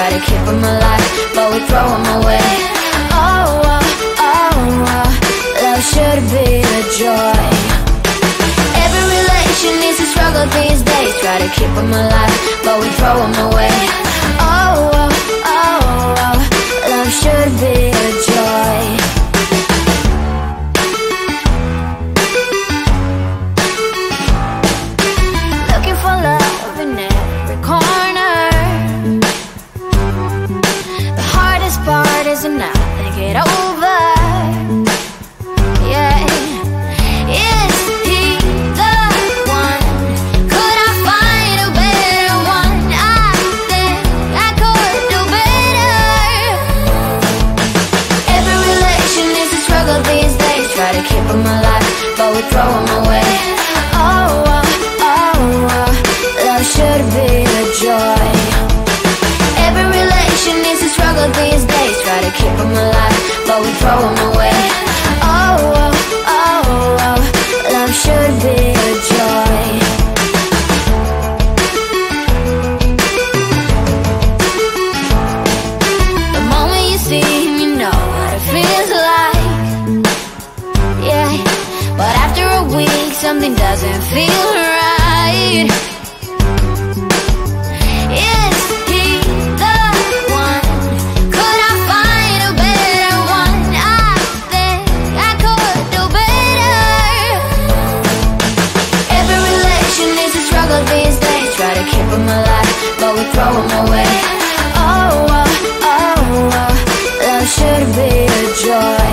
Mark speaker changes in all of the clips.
Speaker 1: try to keep them alive, but we throw them away. Oh, oh, oh, oh, love should be a joy. Every relation needs a struggle these days. Try to keep them alive, but we throw them away. Oh, oh, oh, oh, love should be a joy. Looking for love in every corner. The hardest part is to not think it over. Yeah. Is he the one? Could I find a better one? I think I could do better. Every relation is a struggle these days. Try to keep them alive, but we throw them away. Oh, oh, oh, oh, love should be a joy. Every relation is a struggle these days. Try to keep them alive, but we throw them away. Oh, oh, oh, oh, love should be a joy. The moment you see him, you know what it feels like. Yeah, but after a week, something doesn't feel right. Is he the one? Could I find a better one? I think I could do better. Every relation is a struggle these days. Try to keep them alive, but we throw them away. Oh, oh, oh, oh, love should be a joy.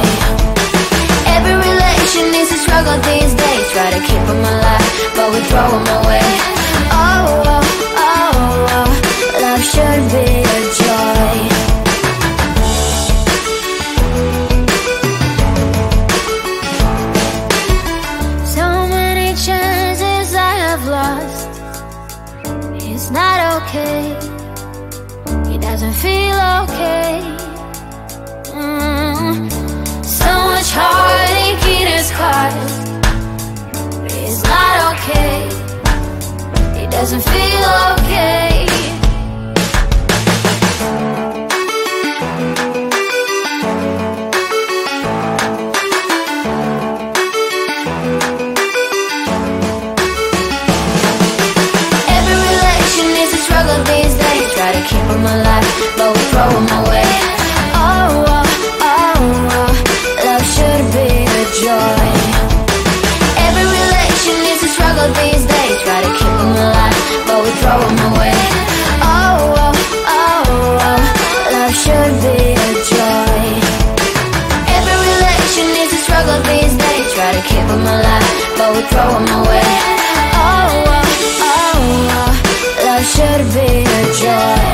Speaker 1: Every relation is a struggle these days. Try to keep them alive, but we throw them away. Oh, oh, oh, oh, love should be a joy. So many chances I have lost. It's not okay. It doesn't feel okay. So much heartache in his caused. It's not okay. It doesn't feel okay. Every relation is a struggle these days. Try to keep them alive, but we throw them away. Oh, oh, oh, oh, love should be a joy. Every relation is a struggle these days. Try to keep them alive, but we throw them away. Oh, oh, oh, oh, love should be a joy. Every relation is a struggle these days. Try to keep them alive, but we throw them away. Oh, oh, oh, oh, love should be a joy.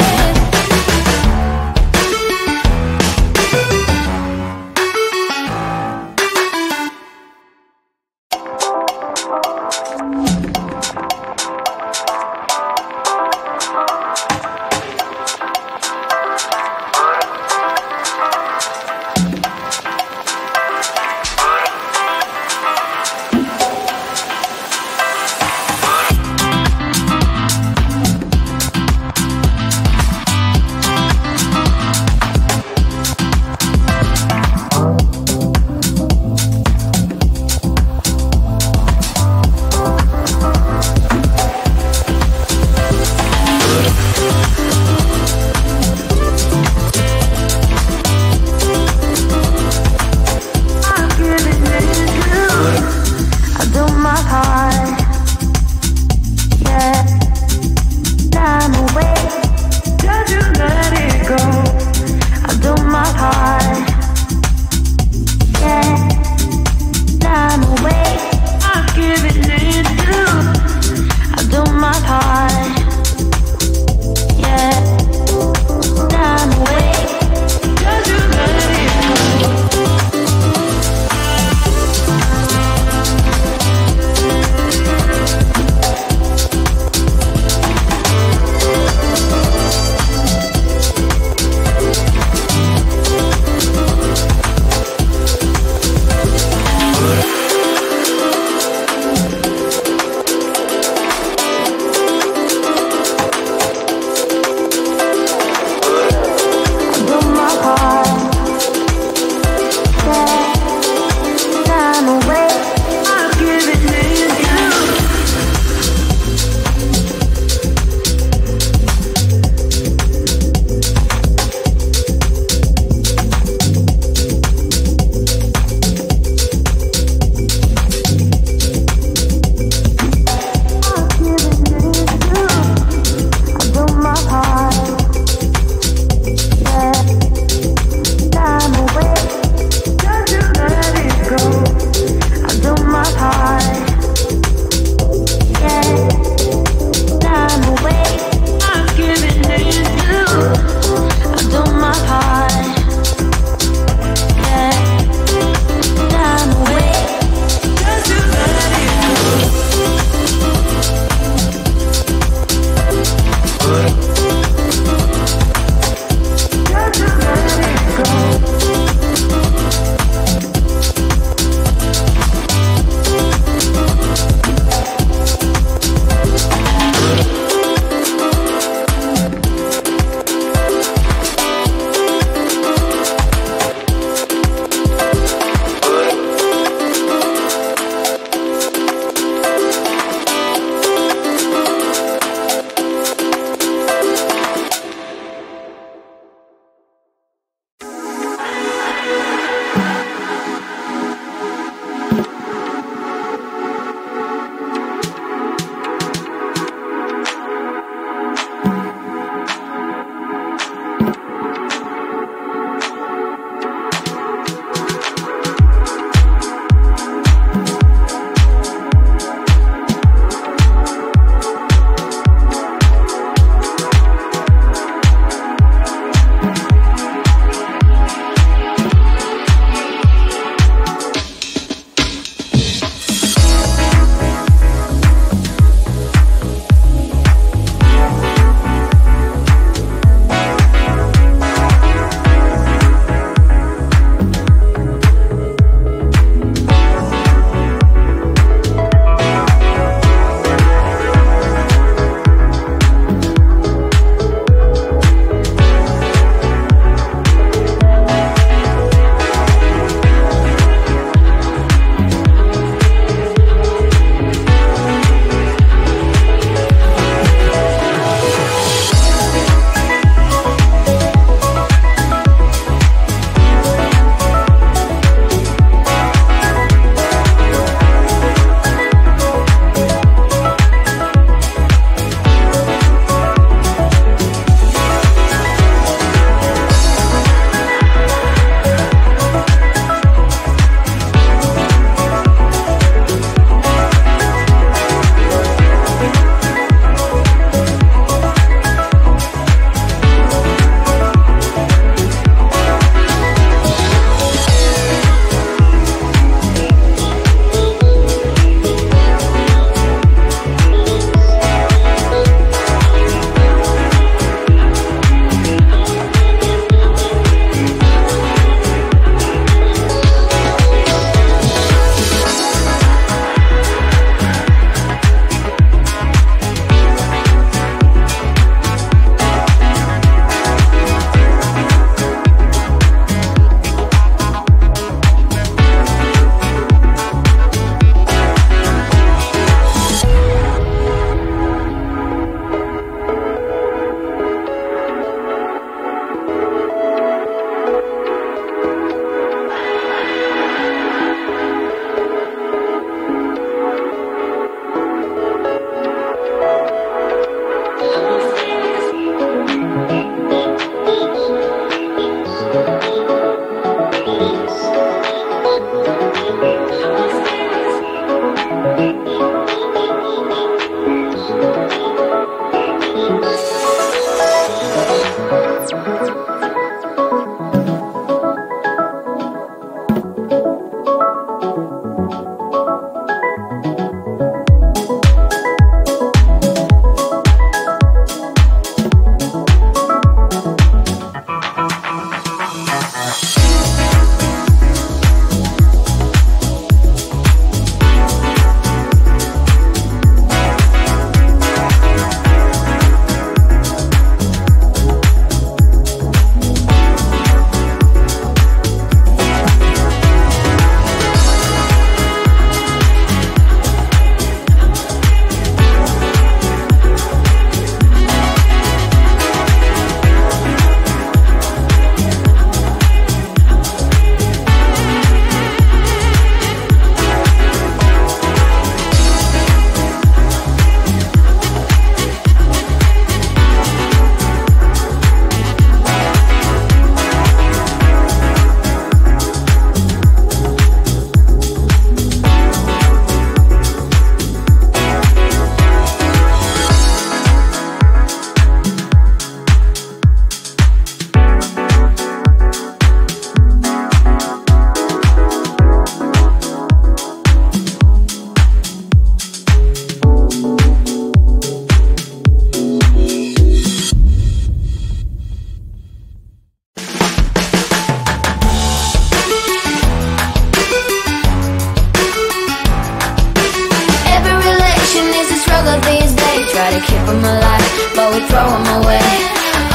Speaker 1: them alive, but we throw them away.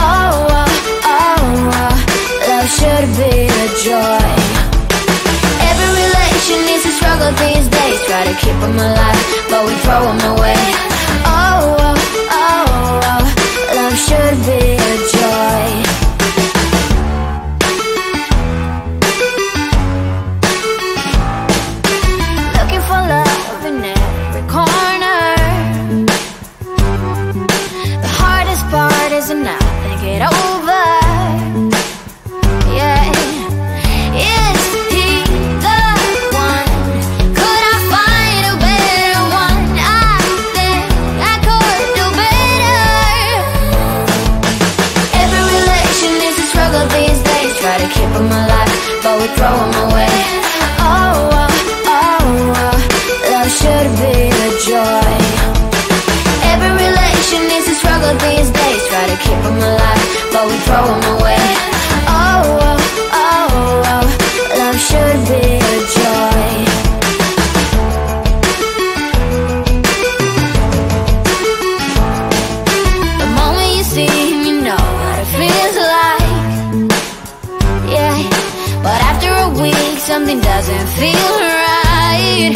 Speaker 1: Oh, oh, oh, oh, love should be a joy. Every relation needs a struggle these days. Try to keep them alive, but we throw them away. Oh, oh, oh, oh, love should be a joy. Looking for love in every corner. The hardest part is to not think it over. Yeah. Is he the one? Could I find a better one? I think I could do better. Every relation is a struggle these days. Try to keep them alive, but we throw them away. Oh, oh, oh, oh, love should be a joy. Every relation is a struggle these days. Try to keep them alive, but we throw them away. Oh, oh, oh, oh, love should be a joy. The moment you see him, you know what it feels like. Yeah, but after a week, something doesn't feel right.